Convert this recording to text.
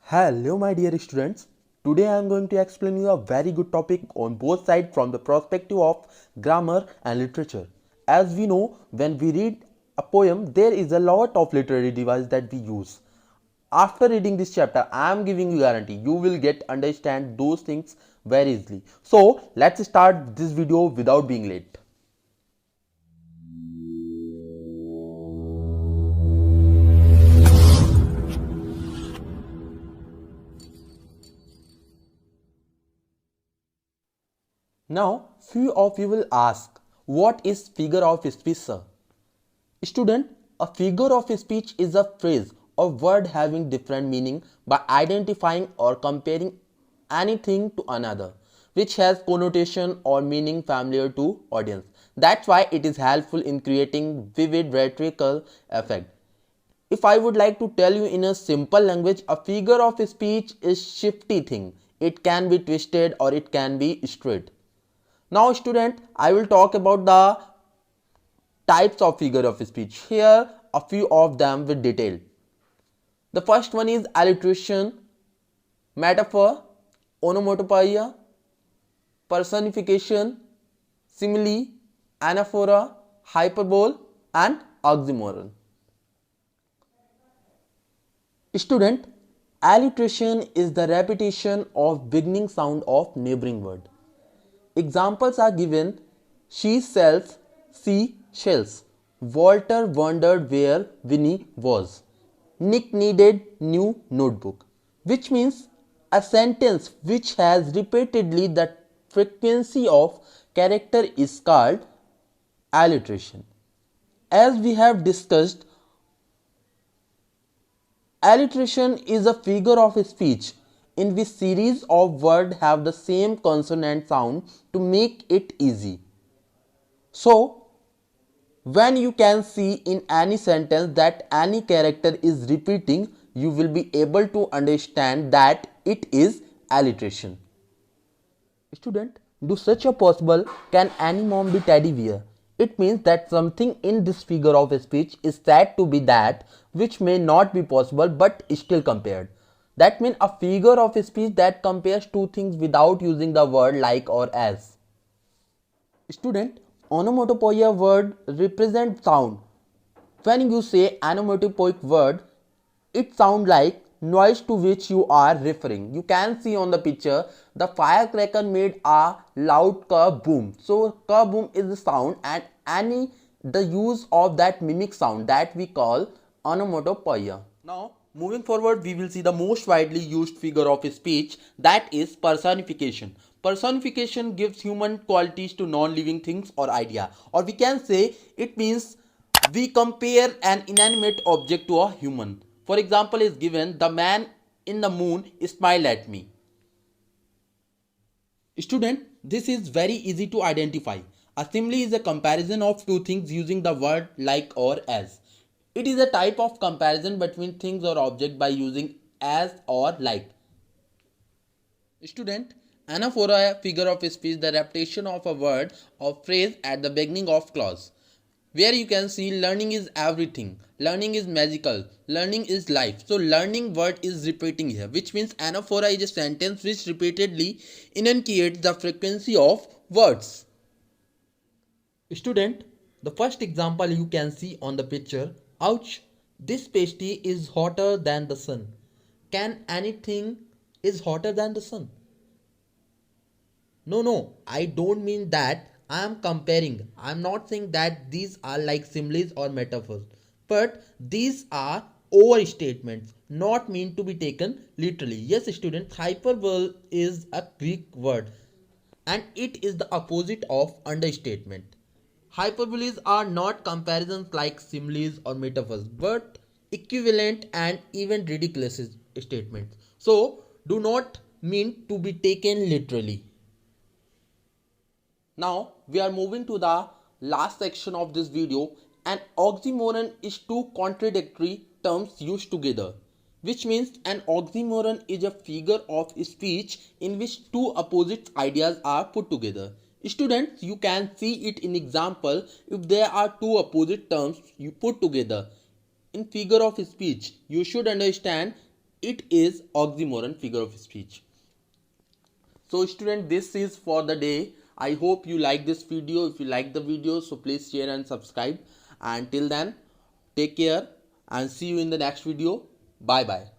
Hello my dear students, today I am going to explain you a very good topic on both sides from the perspective of grammar and literature. As we know, when we read a poem, there is a lot of literary device that we use. After reading this chapter, I am giving you guarantee you will get understand those things very easily. So let's start this video without being late. Now, few of you will ask, what is figure of speech, sir? Student, a figure of speech is a phrase or word having different meaning by identifying or comparing anything to another, which has connotation or meaning familiar to audience. That's why it is helpful in creating vivid rhetorical effect. If I would like to tell you in a simple language, a figure of speech is shifty thing. It can be twisted or it can be straight. Now student, I will talk about the types of figure of speech. Here a few of them with detail. The first one is alliteration, metaphor, onomatopoeia, personification, simile, anaphora, hyperbole and oxymoron. Student, alliteration is the repetition of beginning sound of neighboring word. Examples are given: she sells seashells. Walter wondered where Winnie was. Nick needed new notebook. Which means a sentence which has repeatedly the frequency of character is called alliteration. As we have discussed, alliteration is a figure of speech in which series of words have the same consonant sound to make it easy. So, when you can see in any sentence that any character is repeating, you will be able to understand that it is alliteration. Student, do such a possible can any mom be teddy bear? It means that something in this figure of speech is said to be that which may not be possible but still compared. That means a figure of speech that compares two things without using the word like or as. Student, onomatopoeia word represent sound. When you say onomatopoeic word, it sounds like noise to which you are referring. You can see on the picture the firecracker made a loud kaboom. So kaboom is the sound and the use of that mimic sound that we call onomatopoeia. Now moving forward, we will see the most widely used figure of speech, that is personification. Personification gives human qualities to non-living things or idea, or we can say it means we compare an inanimate object to a human. For example is given, the man in the moon smiled at me. Student, this is very easy to identify. A simile is a comparison of two things using the word like or as. It is a type of comparison between things or objects by using as or like. Student, anaphora, figure of speech, the repetition of a word or phrase at the beginning of clause. Where you can see learning is everything, learning is magical, learning is life. So learning word is repeating here, which means anaphora is a sentence which repeatedly enunciates the frequency of words. Student, the first example you can see on the picture. Ouch, this pastry is hotter than the sun. Can anything is hotter than the sun? No, I don't mean that. I am comparing. I am not saying that these are like similes or metaphors. But these are overstatements, not meant to be taken literally. Yes, students, hyperbole is a Greek word and it is the opposite of understatement. Hyperboles are not comparisons like similes or metaphors, but equivalent and even ridiculous statements. So, do not mean to be taken literally. Now, we are moving to the last section of this video. An oxymoron is two contradictory terms used together, which means an oxymoron is a figure of speech in which two opposite ideas are put together. Students, you can see it in example if there are two opposite terms you put together. In figure of speech, you should understand it is oxymoron figure of speech. So student, this is for the day. I hope you like this video. If you like the video, so please share and subscribe. And till then, take care and see you in the next video. Bye bye.